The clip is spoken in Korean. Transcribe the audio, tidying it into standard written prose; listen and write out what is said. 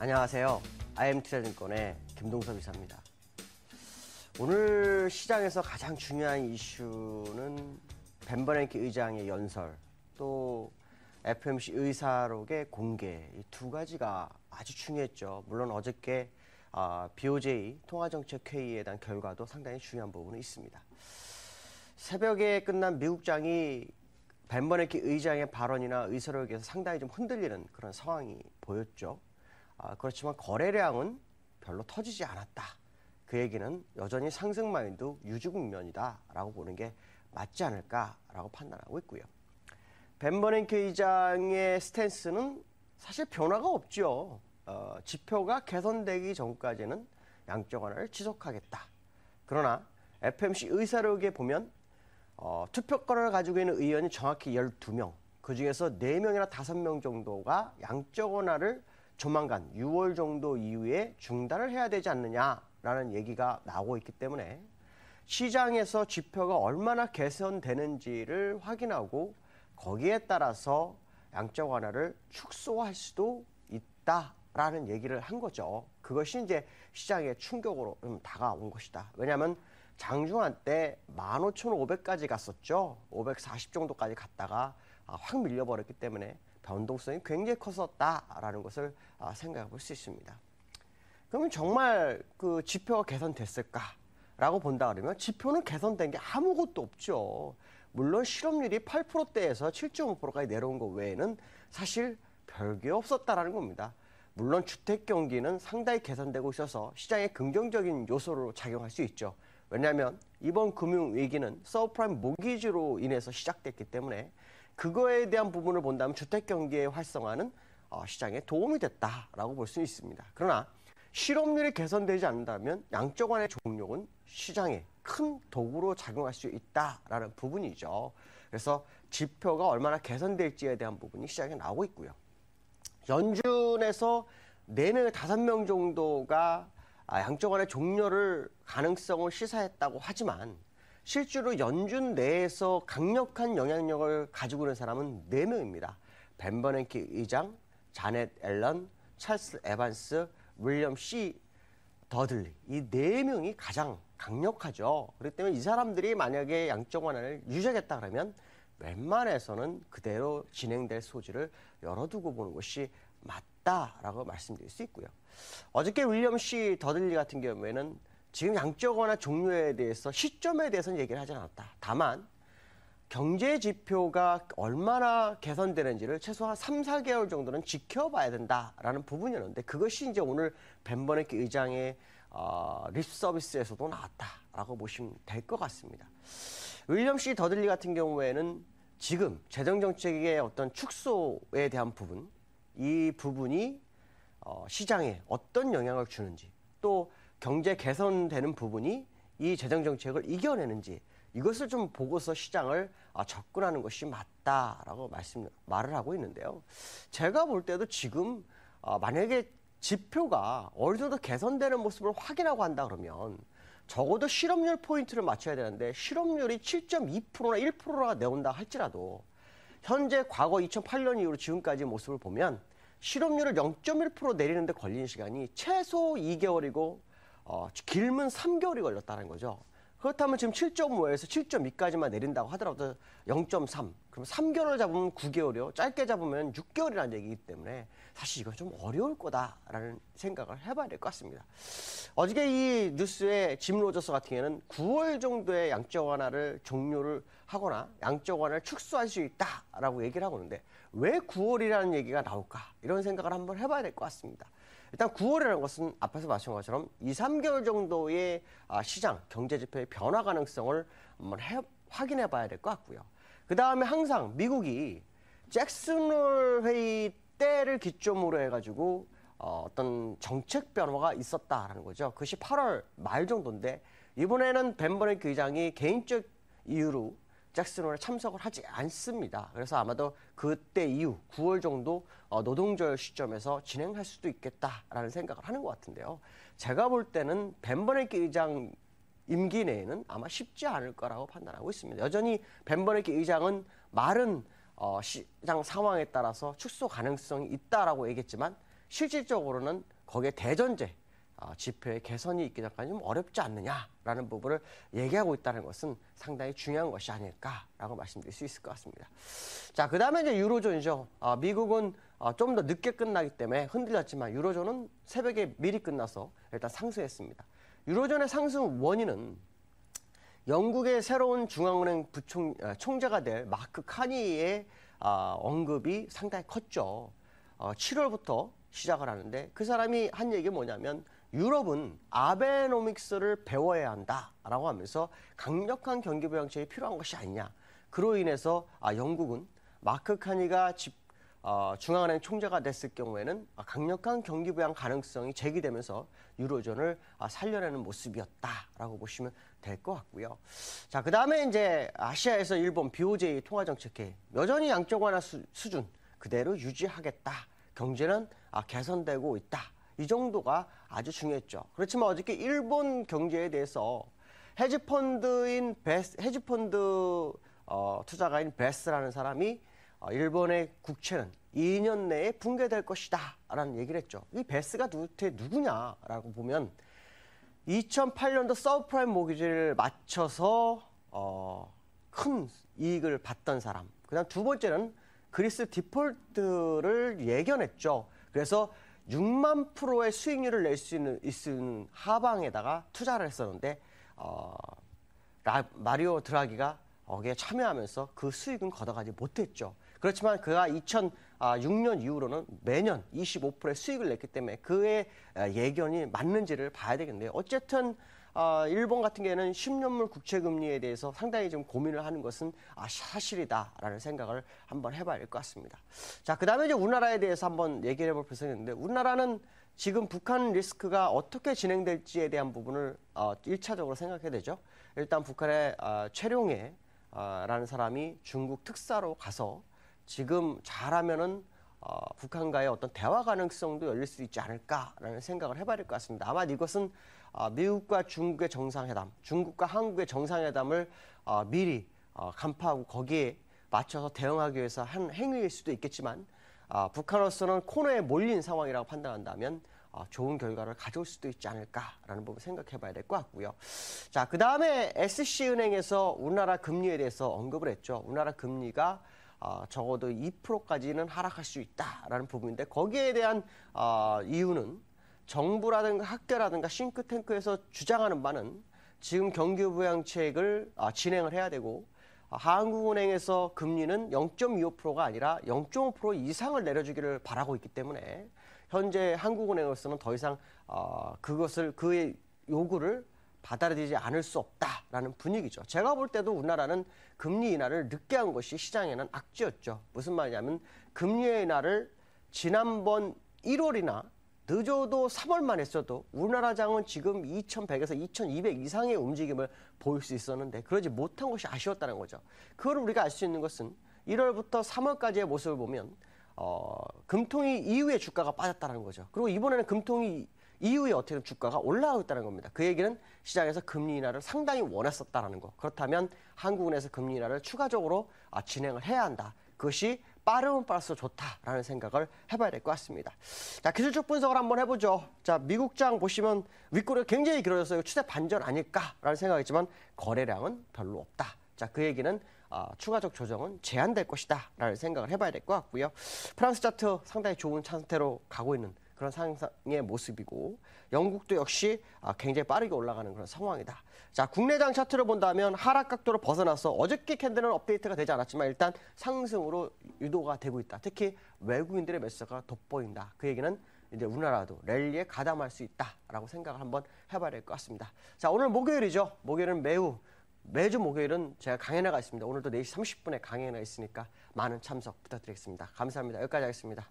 안녕하세요. IM투자증권의 김동섭 이사입니다. 오늘 시장에서 가장 중요한 이슈는 벤 버냉키 의장의 연설, 또 FOMC 의사록의 공개, 이 두 가지가 아주 중요했죠. 물론 어저께 BOJ 통화정책회의에 대한 결과도 상당히 중요한 부분이 있습니다. 새벽에 끝난 미국장이 벤 버냉키 의장의 발언이나 의사록에서 상당히 좀 흔들리는 그런 상황이 보였죠. 그렇지만 거래량은 별로 터지지 않았다. 그 얘기는 여전히 상승 마인드 유지 국면이다라고 보는 게 맞지 않을까라고 판단하고 있고요. 벤 버냉키 의장의 스탠스는 사실 변화가 없죠. 지표가 개선되기 전까지는 양적 완화를 지속하겠다. 그러나 FOMC 의사록에 보면 투표권을 가지고 있는 의원이 정확히 12명, 그중에서 4명이나 5명 정도가 양적 완화를 조만간 6월 정도 이후에 중단을 해야 되지 않느냐라는 얘기가 나오고 있기 때문에 시장에서 지표가 얼마나 개선되는지를 확인하고 거기에 따라서 양적 완화를 축소할 수도 있다라는 얘기를 한 거죠. 그것이 이제 시장의 충격으로 다가온 것이다. 왜냐하면 장중한 때 15,500까지 갔었죠. 540 정도까지 갔다가 확 밀려버렸기 때문에 변동성이 굉장히 컸었다라는 것을 생각해 볼 수 있습니다. 그러면 정말 그 지표가 개선됐을까라고 본다 그러면 지표는 개선된 게 아무것도 없죠. 물론 실업률이 8%대에서 7.5%까지 내려온 것 외에는 사실 별게 없었다라는 겁니다. 물론 주택 경기는 상당히 개선되고 있어서 시장에 긍정적인 요소로 작용할 수 있죠. 왜냐하면 이번 금융위기는 서브프라임 모기지로 인해서 시작됐기 때문에 그거에 대한 부분을 본다면 주택 경기의 활성화는 시장에 도움이 됐다라고 볼 수 있습니다. 그러나 실업률이 개선되지 않는다면 양적 완화의 종료는 시장에 큰 도구로 작용할 수 있다라는 부분이죠. 그래서 지표가 얼마나 개선될지에 대한 부분이 시장에 나오고 있고요. 연준에서 4명, 5명 정도가 양적 완화의 종료를 가능성을 시사했다고 하지만 실제로 연준 내에서 강력한 영향력을 가지고 있는 사람은 4명입니다. 벤 버냉키 의장, 자넷 앨런, 찰스 에반스, 윌리엄 C. 더들리, 이 4명이 가장 강력하죠. 그렇기 때문에 이 사람들이 만약에 양적 완화를 유지하겠다 그러면 웬만해서는 그대로 진행될 소지를 열어두고 보는 것이 맞다라고 말씀드릴 수 있고요. 어저께 윌리엄 C. 더들리 같은 경우에는 지금 양적 완화 종료에 대해서 시점에 대해서는 얘기를 하지 않았다. 다만 경제 지표가 얼마나 개선되는지를 최소한 3, 4개월 정도는 지켜봐야 된다라는 부분이었는데 그것이 이제 오늘 벤 버냉키 의장의 립 서비스에서도 나왔다라고 보시면 될 것 같습니다. 윌리엄 C. 더들리 같은 경우에는 지금 재정정책의 어떤 축소에 대한 부분, 이 부분이 시장에 어떤 영향을 주는지 또 경제 개선되는 부분이 이 재정정책을 이겨내는지 이것을 좀 보고서 시장을 접근하는 것이 맞다라고 말을 하고 있는데요. 제가 볼 때도 지금 만약에 지표가 어느 정도 개선되는 모습을 확인하고 한다 그러면 적어도 실업률 포인트를 맞춰야 되는데 실업률이 7.2%나 1%가 내온다 할지라도 현재 과거 2008년 이후로 지금까지 모습을 보면 실업률을 0.1% 내리는 데 걸리는 시간이 최소 2개월이고 길면 3개월이 걸렸다는 거죠. 그렇다면 지금 7.5에서 7.2까지만 내린다고 하더라도 0.3. 그럼 3개월을 잡으면 9개월이요. 짧게 잡으면 6개월이라는 얘기이기 때문에 사실 이건 좀 어려울 거다라는 생각을 해봐야 될 것 같습니다. 어저께 이 뉴스에 짐 로저스 같은 경우에는 9월 정도에 양적 완화를 종료를 하거나 양적 완화를 축소할 수 있다라고 얘기를 하고 있는데 왜 9월이라는 얘기가 나올까? 이런 생각을 한번 해봐야 될 것 같습니다. 일단 9월이라는 것은 앞에서 말씀한 것처럼 2, 3개월 정도의 시장, 경제 지표의 변화 가능성을 한번 확인해 봐야 될 것 같고요. 그 다음에 항상 미국이 잭슨 회의 때를 기점으로 해가지고 어떤 정책 변화가 있었다라는 거죠. 그것이 8월 말 정도인데 이번에는 벤 버냉키 의장이 개인적 이유로 잭슨홀에 참석을 하지 않습니다. 그래서 아마도 그때 이후 9월 정도 노동절 시점에서 진행할 수도 있겠다라는 생각을 하는 것 같은데요. 제가 볼 때는 벤 버냉키 의장 임기 내에는 아마 쉽지 않을 거라고 판단하고 있습니다. 여전히 벤 버냉키 의장은 말은 시장 상황에 따라서 축소 가능성이 있다라고 얘기했지만 실질적으로는 거기에 대전제 지표의 개선이 있기 전까지 좀 어렵지 않느냐라는 부분을 얘기하고 있다는 것은 상당히 중요한 것이 아닐까라고 말씀드릴 수 있을 것 같습니다. 자, 그 다음에 이제 유로존이죠. 미국은 좀 더 늦게 끝나기 때문에 흔들렸지만 유로존은 새벽에 미리 끝나서 일단 상승했습니다. 유로존의 상승 원인은 영국의 새로운 중앙은행 총재가 될 마크 카니의 언급이 상당히 컸죠. 7월부터 시작을 하는데 그 사람이 한 얘기가 뭐냐면 유럽은 아베노믹스를 배워야 한다라고 하면서 강력한 경기 부양책이 필요한 것이 아니냐. 그로 인해서 영국은 마크 카니가 중앙은행 총재가 됐을 경우에는 강력한 경기 부양 가능성이 제기되면서 유로존을 살려내는 모습이었다라고 보시면 될 것 같고요. 자, 그 다음에 이제 아시아에서 일본 BOJ 통화 정책회 여전히 양적 완화 수준 그대로 유지하겠다. 경제는 개선되고 있다. 이 정도가 아주 중요했죠. 그렇지만 어저께 일본 경제에 대해서 헤지펀드 투자가인 베스라는 사람이 일본의 국채는 2년 내에 붕괴될 것이다 라는 얘기를 했죠. 이 베스가 도대체 누구냐라고 보면 2008년도 서브프라임 모기지를 맞춰서 큰 이익을 봤던 사람. 그다음 두 번째는 그리스 디폴트를 예견했죠. 그래서 6만 프로의 수익률을 낼 수 있는 하방에다가 투자를 했었는데 마리오 드라기가 거기에 참여하면서 그 수익은 걷어가지 못했죠. 그렇지만 그가 2006년 이후로는 매년 25%의 수익을 냈기 때문에 그의 예견이 맞는지를 봐야 되겠는데요. 어쨌든 일본 같은 경우에는 10년물 국채금리에 대해서 상당히 좀 고민을 하는 것은 사실이다라는 생각을 한번 해봐야 될 것 같습니다. 자, 그 다음에 이제 우리나라에 대해서 한번 얘기를 해볼 필요성이 있는데 우리나라는 지금 북한 리스크가 어떻게 진행될지에 대한 부분을 1차적으로 생각해야 되죠. 일단 북한의 최룡해 라는 사람이 중국 특사로 가서 지금 잘하면은 북한과의 어떤 대화 가능성도 열릴 수 있지 않을까라는 생각을 해봐야 될 것 같습니다. 아마 이것은 미국과 중국의 정상회담, 중국과 한국의 정상회담을 미리 간파하고 거기에 맞춰서 대응하기 위해서 한 행위일 수도 있겠지만 북한으로서는 코너에 몰린 상황이라고 판단한다면 좋은 결과를 가져올 수도 있지 않을까라는 부분 생각해 봐야 될 것 같고요. 자, 그 다음에 SC은행에서 우리나라 금리에 대해서 언급을 했죠. 우리나라 금리가 적어도 2%까지는 하락할 수 있다라는 부분인데 거기에 대한 이유는 정부라든가 학계라든가 싱크탱크에서 주장하는 바는 지금 경기 부양책을 진행을 해야 되고 한국은행에서 금리는 0.25%가 아니라 0.5% 이상을 내려주기를 바라고 있기 때문에 현재 한국은행으로서는 더 이상 그의 요구를 받아들이지 않을 수 없다라는 분위기죠. 제가 볼 때도 우리나라는 금리 인하를 늦게 한 것이 시장에는 악재였죠. 무슨 말이냐면 금리 인하를 지난번 1월이나 늦어도 3월만 했어도 우리나라장은 지금 2100에서 2200 이상의 움직임을 보일 수 있었는데 그러지 못한 것이 아쉬웠다는 거죠. 그걸 우리가 알 수 있는 것은 1월부터 3월까지의 모습을 보면 금통위 이후에 주가가 빠졌다는 거죠. 그리고 이번에는 금통위 이후에 어떻게든 주가가 올라가고 있다는 겁니다. 그 얘기는 시장에서 금리 인하를 상당히 원했었다는 거. 그렇다면 한국은행에서 금리 인하를 추가적으로 진행을 해야 한다. 그것이 빠르면 빠를수록 좋다라는 생각을 해봐야 될 것 같습니다. 자, 기술적 분석을 한번 해보죠. 자, 미국장 보시면 윗꼬리가 굉장히 길어져서 추세 반전 아닐까라는 생각이지만 거래량은 별로 없다. 자, 그 얘기는 추가적 조정은 제한될 것이다라는 생각을 해봐야 될 것 같고요. 프랑스 차트 상당히 좋은 상태로 가고 있는 그런 상황의 모습이고 영국도 역시 굉장히 빠르게 올라가는 그런 상황이다. 자, 국내장 차트를 본다면 하락 각도를 벗어나서 어저께 캔들은 업데이트가 되지 않았지만 일단 상승으로 유도가 되고 있다. 특히 외국인들의 매수가 돋보인다. 그 얘기는 이제 우리나라도 랠리에 가담할 수 있다라고 생각을 한번 해봐야 될 것 같습니다. 자, 오늘 목요일이죠. 목요일은 매주 목요일은 제가 강연회가 있습니다. 오늘도 4시 30분에 강연회가 있으니까 많은 참석 부탁드리겠습니다. 감사합니다. 여기까지 하겠습니다.